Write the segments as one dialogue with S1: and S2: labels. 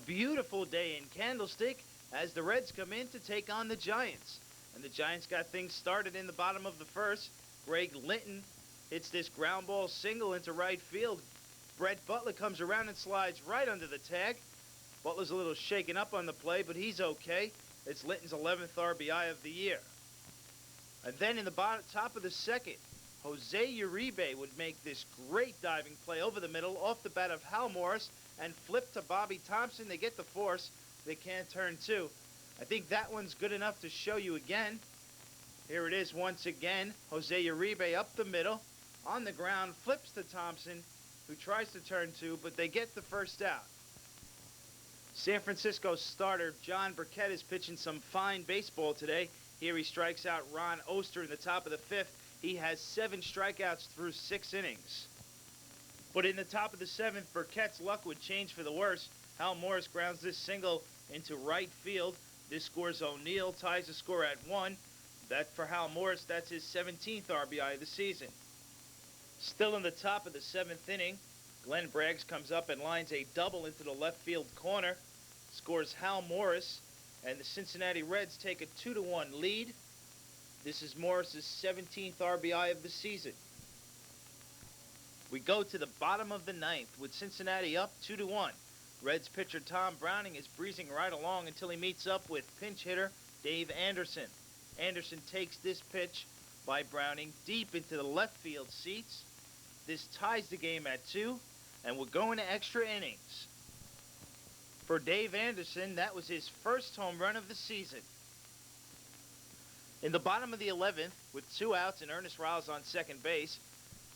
S1: beautiful day in Candlestick as the Reds come in to take on the Giants. And the Giants got things started in the bottom of the first. Greg Linton hits this ground ball single into right field. Brett Butler comes around and slides right under the tag. Butler's a little shaken up on the play, but he's okay. It's Linton's 11th RBI of the year. And then in the top of the second, Jose Uribe would make this great diving play over the middle off the bat of Hal Morris and flip to Bobby Thompson. They get the force. They can't turn two. I think that one's good enough to show you again. Here it is once again. Jose Uribe up the middle. On the ground, flips to Thompson, who tries to turn two, but they get the first out. San Francisco starter John Burkett is pitching some fine baseball today. Here he strikes out Ron Oster in the top of the fifth. He has 7 strikeouts through 6 innings. But in the top of the seventh, Burkett's luck would change for the worse. Hal Morris grounds this single into right field. This scores O'Neill, ties the score at 1. That for Hal Morris, that's his 17th RBI of the season. Still in the top of the 7th inning, Glenn Braggs comes up and lines a double into the left field corner. Scores Hal Morris, and the Cincinnati Reds take a 2-1 lead. This is Morris's 17th RBI of the season. We go to the bottom of the 9th with Cincinnati up 2-1. Reds pitcher Tom Browning is breezing right along until he meets up with pinch hitter Dave Anderson. Anderson takes this pitch by Browning deep into the left field seats. This ties the game at 2, and we're going to extra innings. For Dave Anderson, that was his first home run of the season. In the bottom of the 11th, with 2 outs and Ernest Riles on second base,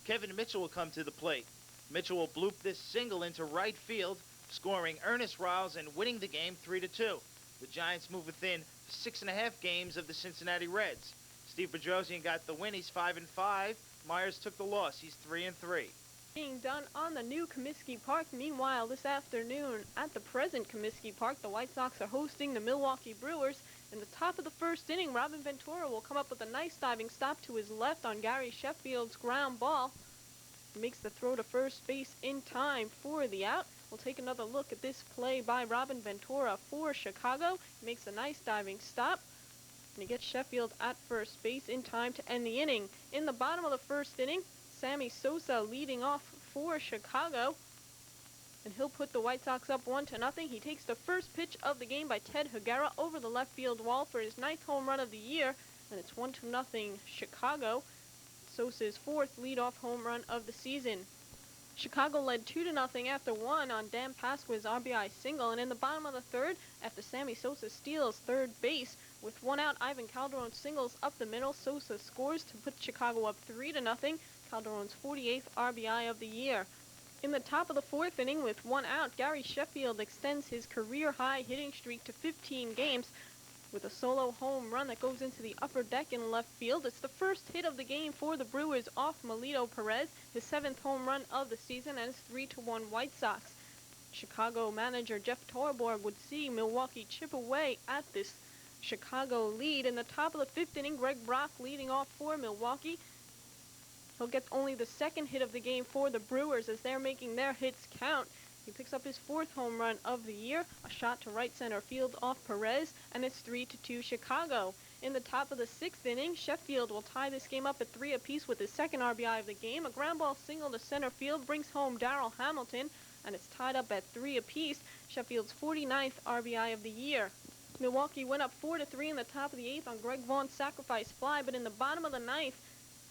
S1: Kevin Mitchell will come to the plate. Mitchell will bloop this single into right field, scoring Ernest Riles and winning the game 3-2. The Giants move within 6.5 games of the Cincinnati Reds. Steve Bedrosian got the win. He's 5-5. Myers took the loss. He's 3-3.
S2: Being done on the new Comiskey Park. Meanwhile, this afternoon at the present Comiskey Park, the White Sox are hosting the Milwaukee Brewers. In the top of the first inning, Robin Ventura will come up with a nice diving stop to his left on Gary Sheffield's ground ball. He makes the throw to first base in time for the out. We'll take another look at this play by Robin Ventura for Chicago. He makes a nice diving stop, and he gets Sheffield at first base in time to end the inning. In the bottom of the first inning, Sammy Sosa leading off for Chicago, and he'll put the White Sox up 1-0. He takes the first pitch of the game by Ted Higuera over the left field wall for his 9th home run of the year, and it's 1-0 Chicago. Sosa's 4th leadoff home run of the season. Chicago led 2-0 after 1 on Dan Pasqua's RBI single, and in the bottom of the third, after Sammy Sosa steals third base, with 1 out, Ivan Calderon singles up the middle. Sosa scores to put Chicago up 3-0. Calderon's 48th RBI of the year. In the top of the 4th inning, with 1 out, Gary Sheffield extends his career-high hitting streak to 15 games with a solo home run that goes into the upper deck in left field. It's the first hit of the game for the Brewers off Melito Perez, his 7th home run of the season, and it's 3-1 White Sox. Chicago manager Jeff Torborg would see Milwaukee chip away at this Chicago lead. In the top of the 5th inning, Greg Brock leading off for Milwaukee. He'll get only the 2nd hit of the game for the Brewers as they're making their hits count. He picks up his 4th home run of the year, a shot to right center field off Perez, and it's 3-2 Chicago. In the top of the 6th inning, Sheffield will tie this game up at 3 apiece with his 2nd RBI of the game. A ground ball single to center field brings home Darrell Hamilton, and it's tied up at 3 apiece, Sheffield's 49th RBI of the year. Milwaukee went up 4-3 in the top of the 8th on Greg Vaughn's sacrifice fly, but in the bottom of the 9th,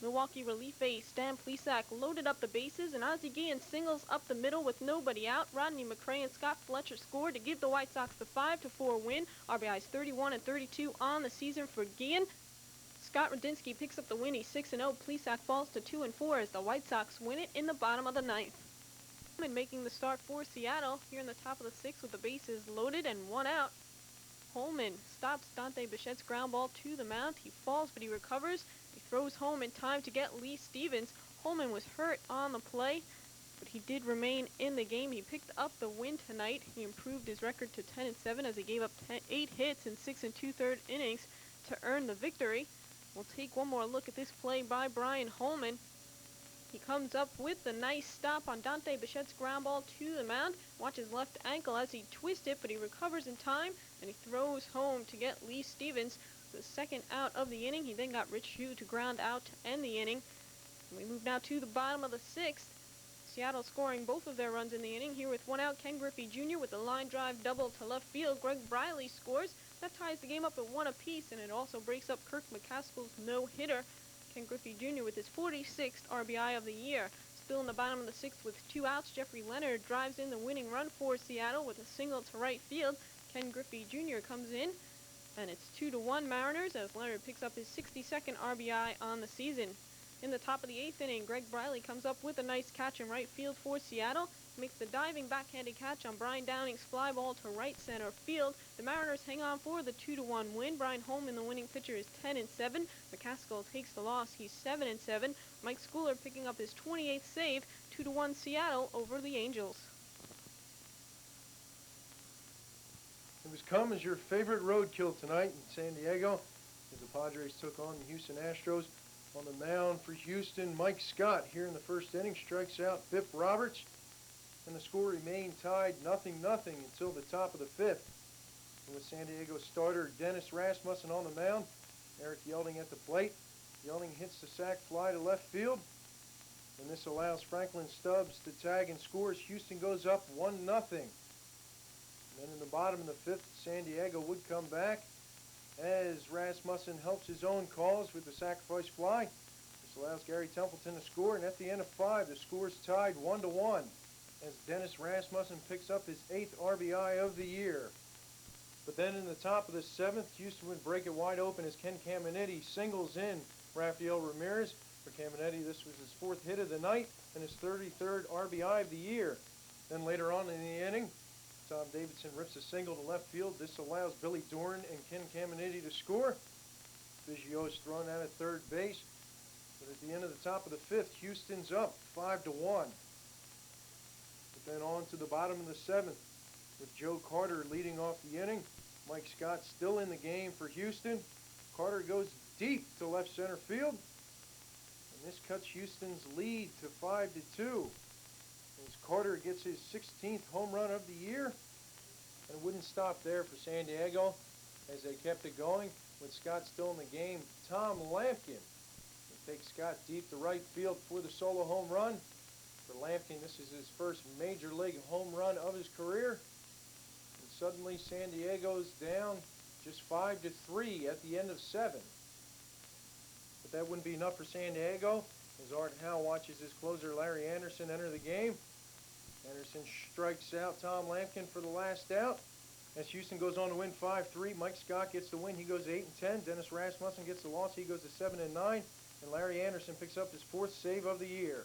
S2: Milwaukee relief ace Stan Plesac loaded up the bases, and Ozzie Guillen singles up the middle with nobody out. Rodney McRae and Scott Fletcher scored to give the White Sox the 5-4 win. RBIs 31 and 32 on the season for Guillen. Scott Radinsky picks up the win. He's 6-0. Plesac falls to 2-4 as the White Sox win it in the bottom of the 9th. Holman making the start for Seattle here in the top of the 6th with the bases loaded and 1 out. Holman stops Dante Bichette's ground ball to the mound. He falls, but he recovers. He throws home in time to get Lee Stevens. Holman was hurt on the play, but he did remain in the game. He picked up the win tonight. He improved his record to 10-7 as he gave up 8 hits in 6 2/3 innings to earn the victory. We'll take one more look at this play by Brian Holman. He comes up with the nice stop on Dante Bichette's ground ball to the mound. Watch his left ankle as he twists it, but he recovers in time, and he throws home to get Lee Stevens the second out of the inning. He then got Rich Hugh to ground out to end the inning. And we move now to the bottom of the sixth. Seattle scoring both of their runs in the inning. Here with one out, Ken Griffey Jr. with a line drive double to left field. Greg Briley scores. That ties the game up at 1 apiece, and it also breaks up Kirk McCaskill's no-hitter. Ken Griffey Jr. with his 46th RBI of the year. Still in the bottom of the sixth with 2 outs, Jeffrey Leonard drives in the winning run for Seattle with a single to right field. Ken Griffey Jr. comes in, and it's 2-1 Mariners as Leonard picks up his 62nd RBI on the season. In the top of the 8th inning, Greg Briley comes up with a nice catch in right field for Seattle. Makes the diving backhanded catch on Brian Downing's fly ball to right center field. The Mariners hang on for the 2-1 win. Brian Holman, the winning pitcher, is 10-7. McCaskill takes the loss. He's 7-7. Mike Schooler picking up his 28th save. 2-1 Seattle over the Angels.
S3: It was come as your favorite roadkill tonight in San Diego as the Padres took on the Houston Astros. On the mound for Houston, Mike Scott here in the first inning strikes out Biff Roberts, and the score remained tied 0-0 until the top of the fifth. And with San Diego starter Dennis Rasmussen on the mound, Eric Yelding at the plate. Yelding hits the sac fly to left field, and this allows Franklin Stubbs to tag and scores. Houston goes up 1-0. And then in the bottom of the fifth, San Diego would come back as Rasmussen helps his own cause with the sacrifice fly. This allows Gary Templeton to score, and at the end of 5, the score's tied 1-1 as Dennis Rasmussen picks up his 8th RBI of the year. But then in the top of the 7th, Houston would break it wide open as Ken Caminiti singles in Rafael Ramirez. For Caminiti, this was his 4th hit of the night and his 33rd RBI of the year. Then later on in the inning, Tom Davidson rips a single to left field. This allows Billy Doran and Ken Caminiti to score. Biggio is thrown out at third base. But at the end of the top of the 5th, Houston's up 5-1. But then on to the bottom of the 7th with Joe Carter leading off the inning. Mike Scott still in the game for Houston. Carter goes deep to left center field. And this cuts Houston's lead to 5-2. As Carter gets his 16th home run of the year. And it wouldn't stop there for San Diego as they kept it going. With Scott still in the game, Tom Lampkin will take Scott deep to right field for the solo home run. For Lampkin, this is his first major league home run of his career. And suddenly San Diego's down just 5-3 at the end of 7. But that wouldn't be enough for San Diego as Art Howe watches his closer Larry Anderson enter the game. Anderson strikes out Tom Lampkin for the last out. As Houston goes on to win 5-3, Mike Scott gets the win. He goes 8-10. Dennis Rasmussen gets the loss. He goes to 7-9. And Larry Anderson picks up his 4th save of the year.